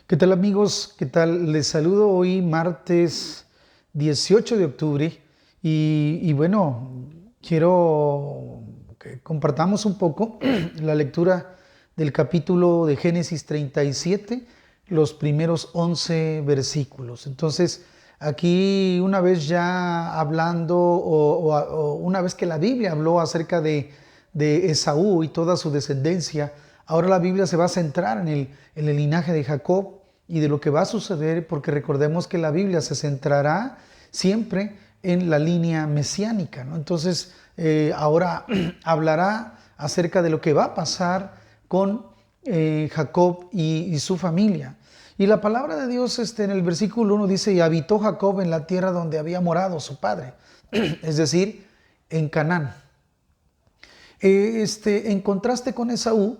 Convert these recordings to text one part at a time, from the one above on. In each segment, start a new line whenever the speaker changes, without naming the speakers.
¿Qué tal amigos? ¿Qué tal? Les saludo hoy martes 18 de octubre y bueno, quiero que compartamos un poco la lectura del capítulo de Génesis 37, los primeros 11 versículos. Entonces, aquí una vez ya hablando o una vez que la Biblia habló acerca de Esaú y toda su descendencia, ahora la Biblia se va a centrar en el linaje de Jacob y de lo que va a suceder, porque recordemos que la Biblia se centrará siempre en la línea mesiánica, ¿no? Entonces, ahora hablará acerca de lo que va a pasar con Jacob y su familia. Y la palabra de Dios en el versículo 1 dice, y habitó Jacob en la tierra donde había morado su padre, es decir, en Canaán. En contraste con Esaú,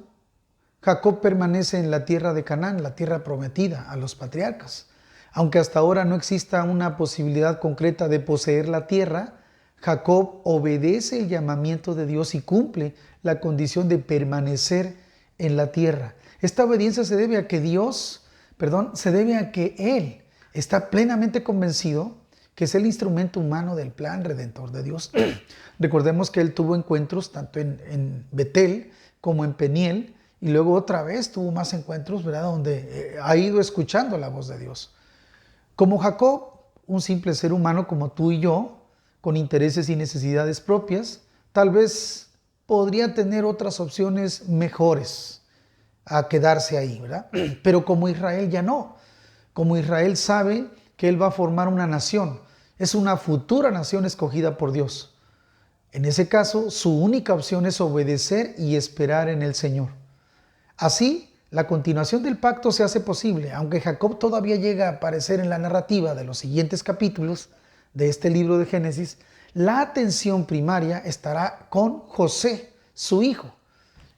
Jacob permanece en la tierra de Canaán, la tierra prometida a los patriarcas. Aunque hasta ahora no exista una posibilidad concreta de poseer la tierra, Jacob obedece el llamamiento de Dios y cumple la condición de permanecer en la tierra. Esta obediencia se debe a que se debe a que Él está plenamente convencido que es el instrumento humano del plan redentor de Dios. Recordemos que Él tuvo encuentros tanto en Betel como en Peniel, y luego otra vez tuvo más encuentros, ¿verdad?, donde ha ido escuchando la voz de Dios. Como Jacob, un simple ser humano como tú y yo, con intereses y necesidades propias, tal vez podría tener otras opciones mejores a quedarse ahí, ¿verdad? Pero como Israel ya no. Como Israel sabe que él va a formar una nación, es una futura nación escogida por Dios. En ese caso, su única opción es obedecer y esperar en el Señor. Así, la continuación del pacto se hace posible, aunque Jacob todavía llega a aparecer en la narrativa de los siguientes capítulos de este libro de Génesis. La atención primaria estará con José, su hijo,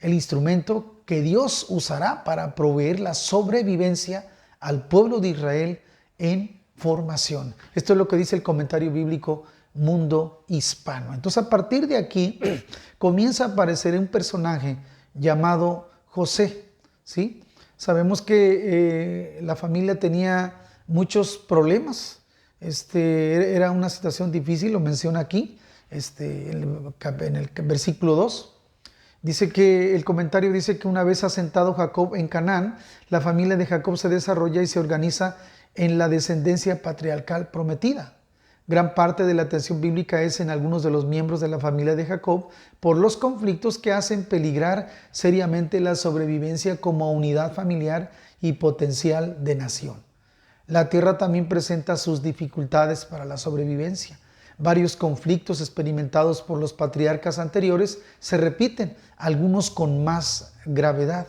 el instrumento que Dios usará para proveer la sobrevivencia al pueblo de Israel en formación. Esto es lo que dice el comentario bíblico Mundo Hispano. Entonces, a partir de aquí comienza a aparecer un personaje llamado José, ¿sí? Sabemos que la familia tenía muchos problemas. Era una situación difícil, lo menciona aquí, en el versículo 2. Dice que el comentario dice que una vez asentado Jacob en Canaán, la familia de Jacob se desarrolla y se organiza en la descendencia patriarcal prometida. Gran parte de la atención bíblica es en algunos de los miembros de la familia de Jacob por los conflictos que hacen peligrar seriamente la sobrevivencia como unidad familiar y potencial de nación. La tierra también presenta sus dificultades para la sobrevivencia. Varios conflictos experimentados por los patriarcas anteriores se repiten, algunos con más gravedad.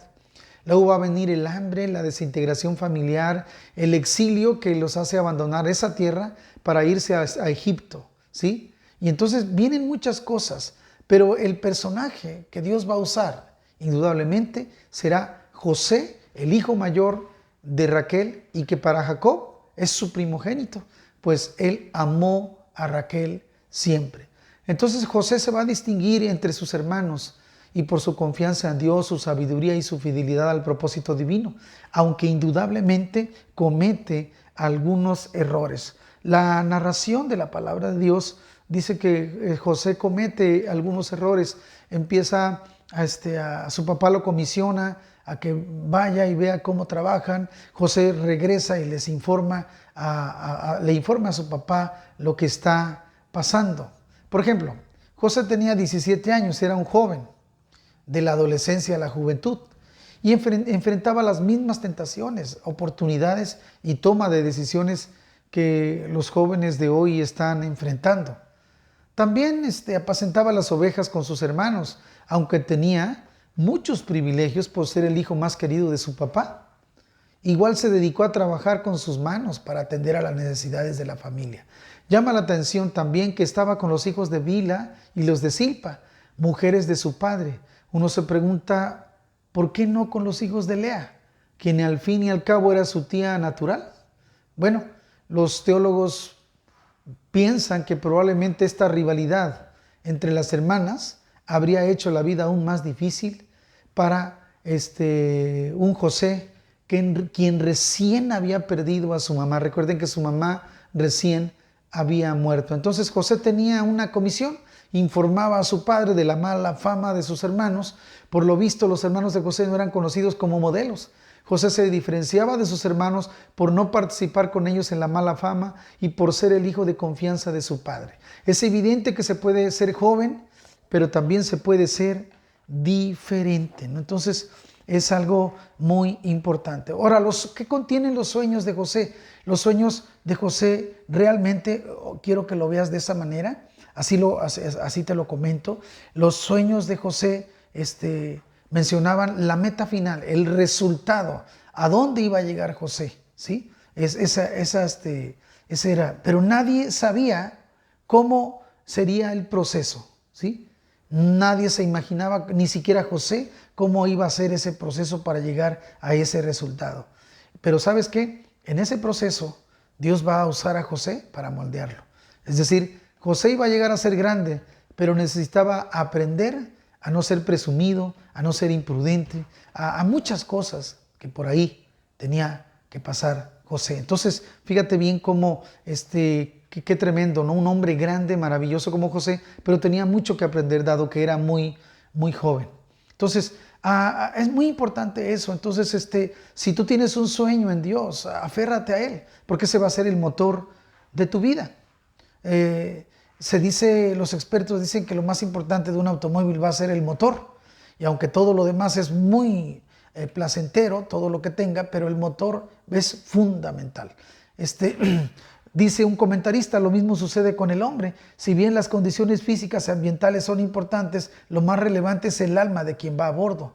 Luego va a venir el hambre, la desintegración familiar, el exilio que los hace abandonar esa tierra para irse a Egipto, ¿sí? Y entonces vienen muchas cosas, pero el personaje que Dios va a usar, indudablemente, será José, el hijo mayor de Raquel, y que para Jacob es su primogénito, pues él amó a Raquel siempre. Entonces José se va a distinguir entre sus hermanos y por su confianza en Dios, su sabiduría y su fidelidad al propósito divino, aunque indudablemente comete algunos errores. La narración de la palabra de Dios dice que José comete algunos errores. Empieza a su papá lo comisiona a que vaya y vea cómo trabajan. José regresa y le informa a su papá lo que está pasando. Por ejemplo, José tenía 17 años, era un joven de la adolescencia a la juventud y enfrentaba las mismas tentaciones, oportunidades y toma de decisiones que los jóvenes de hoy están enfrentando. También apacentaba las ovejas con sus hermanos, aunque tenía muchos privilegios por ser el hijo más querido de su papá. Igual se dedicó a trabajar con sus manos para atender a las necesidades de la familia. Llama la atención también que estaba con los hijos de Bilha y los de Silpa, mujeres de su padre. Uno se pregunta, ¿por qué no con los hijos de Lea, quien al fin y al cabo era su tía natural? Bueno, los teólogos piensan que probablemente esta rivalidad entre las hermanas habría hecho la vida aún más difícil para un José quien recién había perdido a su mamá. Recuerden que su mamá recién había muerto. Entonces José tenía una comisión, informaba a su padre de la mala fama de sus hermanos. Por lo visto, los hermanos de José no eran conocidos como modelos. José se diferenciaba de sus hermanos por no participar con ellos en la mala fama y por ser el hijo de confianza de su padre. Es evidente que se puede ser joven, pero también se puede ser diferente, ¿no? Entonces, es algo muy importante. Ahora, ¿qué contienen los sueños de José? Los sueños de José realmente, quiero que lo veas de esa manera, así te lo comento. Los sueños de José mencionaban la meta final, el resultado, a dónde iba a llegar José, ¿sí? Ese era, pero nadie sabía cómo sería el proceso, ¿sí? Nadie se imaginaba, ni siquiera José, cómo iba a ser ese proceso para llegar a ese resultado. Pero ¿sabes qué? En ese proceso, Dios va a usar a José para moldearlo. Es decir, José iba a llegar a ser grande, pero necesitaba aprender a no ser presumido, a no ser imprudente, a muchas cosas que por ahí tenía que pasar José. Entonces, fíjate bien cómo qué tremendo, ¿no? Un hombre grande, maravilloso como José, pero tenía mucho que aprender dado que era muy, muy joven. Entonces, es muy importante eso. Entonces, si tú tienes un sueño en Dios, aférrate a Él, porque ese va a ser el motor de tu vida. Los expertos dicen que lo más importante de un automóvil va a ser el motor. Y aunque todo lo demás es muy placentero, todo lo que tenga, pero el motor es fundamental. Dice un comentarista, lo mismo sucede con el hombre. Si bien las condiciones físicas y ambientales son importantes, lo más relevante es el alma de quien va a bordo.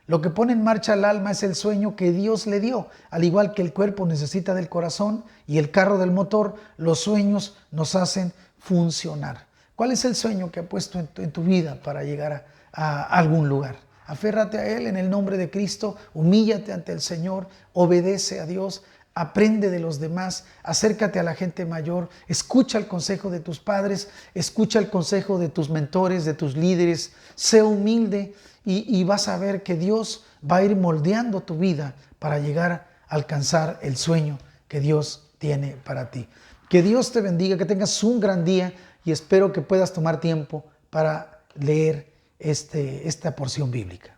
Lo que pone en marcha al alma es el sueño que Dios le dio. Al igual que el cuerpo necesita del corazón y el carro del motor, los sueños nos hacen funcionar. ¿Cuál es el sueño que ha puesto en tu vida para llegar a algún lugar? Aférrate a Él en el nombre de Cristo, humíllate ante el Señor, obedece a Dios, aprende de los demás, acércate a la gente mayor, escucha el consejo de tus padres, escucha el consejo de tus mentores, de tus líderes, sé humilde y vas a ver que Dios va a ir moldeando tu vida para llegar a alcanzar el sueño que Dios tiene para ti. Que Dios te bendiga, que tengas un gran día y espero que puedas tomar tiempo para leer esta porción bíblica.